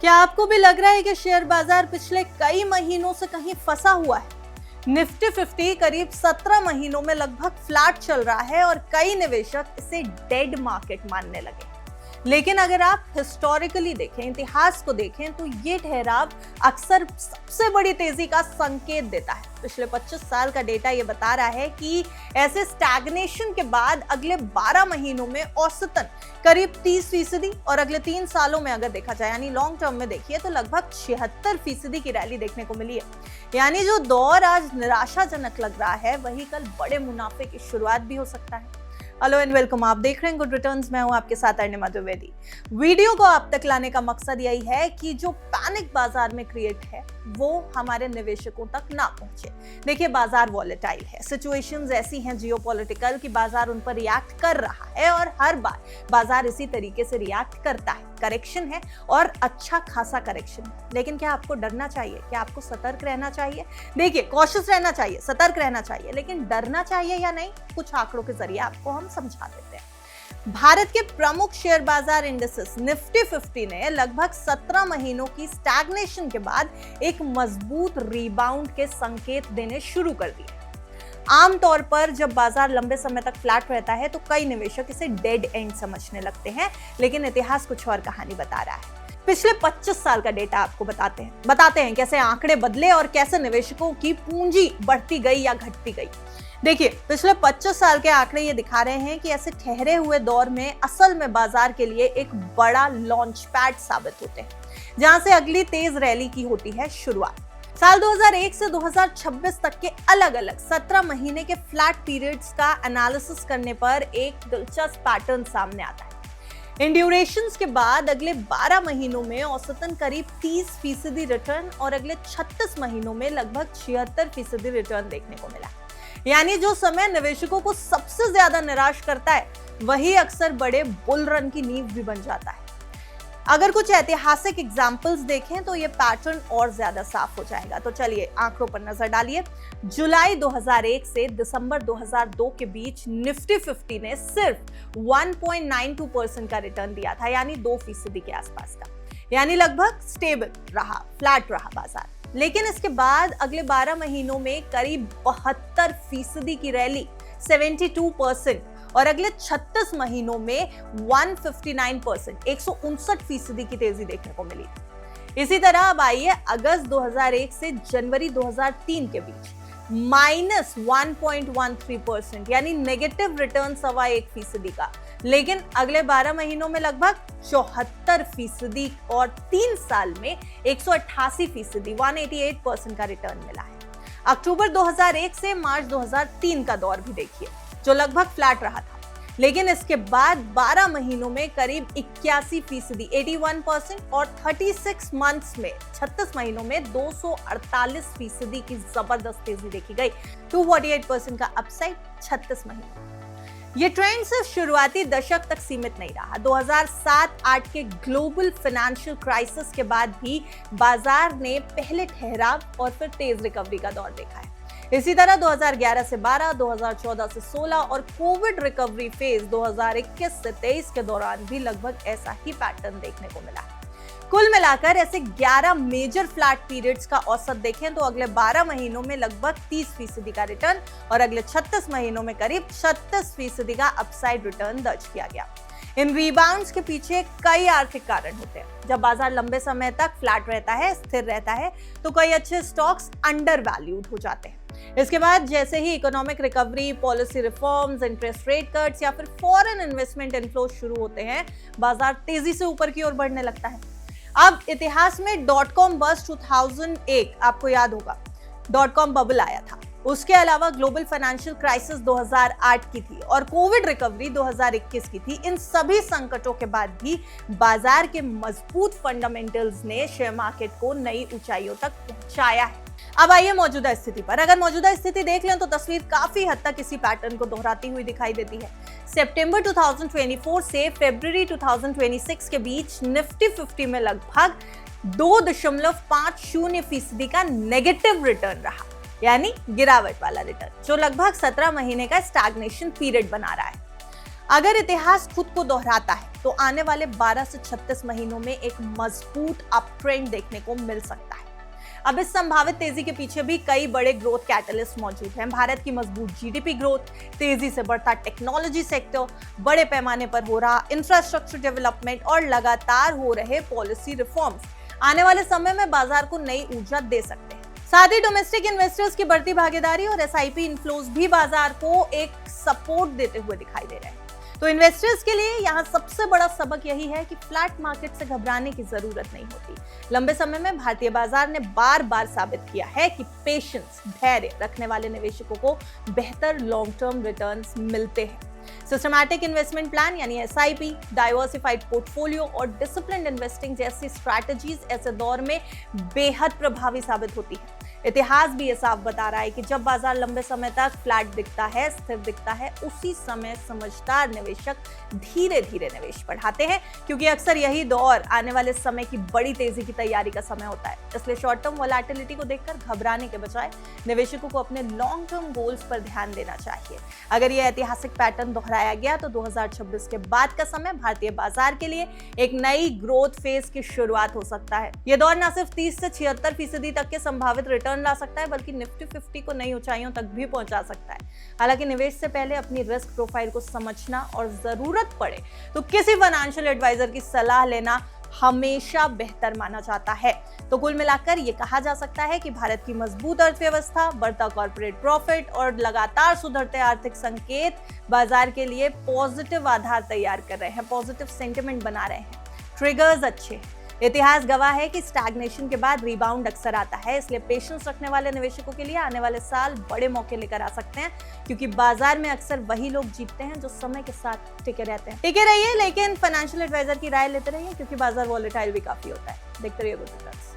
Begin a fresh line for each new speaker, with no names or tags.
क्या आपको भी लग रहा है कि शेयर बाजार पिछले कई महीनों से कहीं फंसा हुआ है? निफ्टी 50 करीब 17 महीनों में लगभग फ्लैट चल रहा है और कई निवेशक इसे डेड मार्केट मानने लगे। लेकिन अगर आप हिस्टोरिकली देखें, इतिहास को देखें, तो ये ठहराव अक्सर सबसे बड़ी तेजी का संकेत देता है। पिछले 25 साल का डेटा ये बता रहा है कि ऐसे स्टैग्नेशन के बाद अगले 12 महीनों में औसतन करीब 30% और अगले 3 सालों में अगर देखा जाए यानी लॉन्ग टर्म में देखिए तो लगभग 76% की रैली देखने को मिली है। यानी जो दौर आज निराशाजनक लग रहा है वही कल बड़े मुनाफे की शुरुआत भी हो सकता है। हेलो एंड वेलकम, आप देख रहे हैं गुड रिटर्न्स। मैं हूं आपके साथ अर्निमा द्विवेदी। वीडियो को आप तक लाने का मकसद यही है कि जो पैनिक बाजार में क्रिएट है वो हमारे निवेशकों तक ना पहुंचे। देखिए, बाजार वॉलेटाइल है, सिचुएशंस ऐसी हैं जियोपॉलिटिकल कि बाजार उन पर रिएक्ट कर रहा है और हर बार बाजार इसी तरीके से रिएक्ट करता है। करेक्शन है और अच्छा खासा करेक्शन है, लेकिन क्या आपको डरना चाहिए? क्या आपको सतर्क रहना चाहिए? देखिए, कॉशियस रहना चाहिए, सतर्क रहना चाहिए, लेकिन डरना चाहिए या नहीं, कुछ आंकड़ों के जरिए आपको हम समझा देते हैं। भारत के प्रमुख शेयर बाजार इंडेक्सेस निफ्टी 50 ने लगभग 17 महीनों की स्टैग्नेशन के बाद एक मजबूत रिबाउंड के संकेत देने शुरू कर दिए। आमतौर पर जब बाजार लंबे समय तक फ्लैट रहता है तो कई निवेशक इसे डेड एंड समझने लगते हैं, लेकिन इतिहास कुछ और कहानी बता रहा है। पिछले 25 साल का डेटा आपको बताते हैं कैसे आंकड़े बदले और कैसे निवेशकों की पूंजी बढ़ती गई या घटती गई। देखिए, पिछले 25 साल के आंकड़े ये दिखा रहे हैं कि ऐसे ठहरे हुए दौर में असल में बाजार के लिए एक बड़ा लॉन्च पैड साबित होते हैं, जहां से अगली तेज रैली की होती है शुरुआत। साल 2001 से 2026 तक के अलग अलग 17 महीने के फ्लैट पीरियड्स का एनालिसिस करने पर एक दिलचस्प पैटर्न सामने आता है। इन ड्यूरेशंस के बाद अगले 12 महीनों में औसतन करीब 30% रिटर्न और अगले 36 महीनों में लगभग 76% रिटर्न देखने को मिला। यानी जो समय निवेशकों को सबसे ज्यादा निराश करता है वही अक्सर बड़े बुल रन की नींव भी बन जाता है। अगर कुछ ऐतिहासिक एग्जाम्पल्स देखें तो ये पैटर्न और ज्यादा साफ हो जाएगा। तो चलिए आंकड़ों पर नजर डालिए। जुलाई 2001 से दिसंबर 2002 के बीच निफ्टी 50 ने सिर्फ 1.92% का रिटर्न दिया था, यानी 2% के आसपास का, यानी लगभग स्टेबल रहा, फ्लैट रहा बाजार। लेकिन इसके बाद अगले 12 महीनों में करीब 72% की रैली, 72%, और अगले 36 महीनों में 159%, 159% की तेजी देखने को मिली। इसी तरह अब आइए अगस्त 2001 से जनवरी 2003 के बीच -1.13%, यानी नेगेटिव रिटर्न 1.25% का, लेकिन अगले 12 महीनों में लगभग 74% और 3 साल में 188%, 188% का रिटर्न मिला है। अक्टूबर 2001 से मार्च 2003 का दौर भी देखिए, जो लगभग फ्लैट रहा था, लेकिन इसके बाद 12 महीनों में करीब 81%, 81%, और 36 मंथ्स में 36 महीनों में 248% की जबरदस्त तेजी देखी गई। 248% का अपसाइड 36 महीनों। ये ट्रेंड सिर्फ शुरुआती दशक तक सीमित नहीं रहा। 2007-8 के ग्लोबल फाइनेंशियल क्राइसिस के बाद भी बाजार ने पहले ठहराव और फिर तेज रिकवरी का दौर देखा है। इसी तरह 2011 से 12, 2014 से 16 और कोविड रिकवरी फेज 2021 से 23 के दौरान भी लगभग ऐसा ही पैटर्न देखने को मिला है। कुल मिलाकर ऐसे 11 मेजर फ्लैट पीरियड्स का औसत देखें तो अगले 12 महीनों में लगभग 30% का रिटर्न और अगले 36 महीनों में करीब 36% का अपसाइड रिटर्न दर्ज किया गया। इन रिबाउंड्स के पीछे कई आर्थिक कारण होते हैं। जब बाजार लंबे समय तक फ्लैट रहता है, स्थिर रहता है, तो कई अच्छे स्टॉक्स अंडर वैल्यूड हो जाते हैं। इसके बाद जैसे ही economic recovery, policy reforms, interest rate cuts या फिर फॉरेन इन्वेस्टमेंट इनफ्लो शुरू होते हैं, बाजार तेजी से ऊपर की ओर बढ़ने लगता है। अब इतिहास में .com बस्ट 2001, आपको याद होगा, .com बबल आया था। उसके अलावा ग्लोबल फाइनेंशियल क्राइसिस 2008 की थी और कोविड रिकवरी 2021 की थी। इन सभी संकटों के बाद भी बाजार के मजबूत फंडामेंटल्स ने शेयर मार्केट को नई ऊंचाइयों तक पहुंचाया है। अब आइए मौजूदा स्थिति पर। अगर मौजूदा स्थिति देख लें तो तस्वीर काफी हद तक इसी पैटर्न को दोहराती हुई दिखाई देती है। सितंबर 2024 से फरवरी 2026 के बीच निफ्टी 50 में लगभग 2.50% का नेगेटिव रिटर्न रहा, यानी गिरावट वाला रिटर्न, जो लगभग 17 महीने का स्टैग्नेशन पीरियड बना रहा है। अगर इतिहास खुद को दोहराता है तो आने वाले 12 से 36 महीनों में एक मजबूत अप ट्रेंड देखने को मिल सकता है। अब इस संभावित तेजी के पीछे भी कई बड़े ग्रोथ कैटलिस्ट मौजूद हैं। भारत की मजबूत जीडीपी ग्रोथ, तेजी से बढ़ता टेक्नोलॉजी सेक्टर, बड़े पैमाने पर हो रहा इंफ्रास्ट्रक्चर डेवलपमेंट और लगातार हो रहे पॉलिसी रिफॉर्म्स आने वाले समय में बाजार को नई ऊर्जा दे सकते हैं। साथ ही डोमेस्टिक इन्वेस्टर्स की बढ़ती भागीदारी और एसआईपी इनफ्लोज भी बाजार को एक सपोर्ट देते हुए दिखाई दे रहे हैं। तो इन्वेस्टर्स के लिए यहाँ सबसे बड़ा सबक यही है कि फ्लैट मार्केट से घबराने की जरूरत नहीं होती। लंबे समय में भारतीय बाजार ने बार बार साबित किया है कि पेशेंस, धैर्य रखने वाले निवेशकों को बेहतर लॉन्ग टर्म रिटर्न्स मिलते हैं। सिस्टमैटिक इन्वेस्टमेंट प्लान यानी एसआईपी, डाइवर्सिफाइड पोर्टफोलियो और डिसिप्लिन्ड इन्वेस्टिंग जैसी स्ट्रैटेजीज ऐसे दौर में बेहद प्रभावी साबित होती है। इतिहास भी ये साफ बता रहा है कि जब बाजार लंबे समय तक फ्लैट दिखता है, स्थिर दिखता है, उसी समय समझदार निवेशक धीरे धीरे निवेश बढ़ाते हैं, क्योंकि अक्सर यही दौर आने वाले समय की बड़ी तेजी की तैयारी का समय होता है। इसलिए शॉर्ट टर्म वोलेटिलिटी को देखकर घबराने के बजाय निवेशकों को अपने लॉन्ग टर्म गोल्स पर ध्यान देना चाहिए। अगर यह ऐतिहासिक पैटर्न दोहराया गया तो 2026 के बाद का समय भारतीय बाजार के लिए एक नई ग्रोथ फेज की शुरुआत हो सकता है। यह दौर न सिर्फ 30 से 76% तक के संभावित रिटर्न ला सकता है, बल्कि निफ्टी 50 को नई ऊंचाइयों तक भी पहुंचा सकता है। हालांकि निवेश से पहले अपनी रिस्क प्रोफाइल को समझना और जरूरत पड़े तो किसी फाइनेंशियल एडवाइजर की सलाह लेना हमेशा बेहतर माना जाता है। तो कुल मिलाकर ये कहा जा सकता है कि भारत की मजबूत अर्थव्यवस्था, बढ़ता कॉर्पोरेट प्रॉफिट और लगातार सुधरते आर्थिक संकेत बाजार के लिए पॉजिटिव आधार तैयार कर रहे हैं, पॉजिटिव सेंटिमेंट बना रहे हैं। ट्रिगर्स अच्छे हैं। इतिहास गवाह है कि स्टैग्नेशन के बाद रिबाउंड अक्सर आता है, इसलिए पेशेंस रखने वाले निवेशकों के लिए आने वाले साल बड़े मौके लेकर आ सकते हैं, क्योंकि बाजार में अक्सर वही लोग जीतते हैं जो समय के साथ टिके रहते हैं। टिके रहिए, लेकिन फाइनेंशियल एडवाइजर की राय लेते रहिए, क्योंकि बाजार वॉलेटाइल भी काफी होता है। देखते रहिए गुड रिटर्न्स।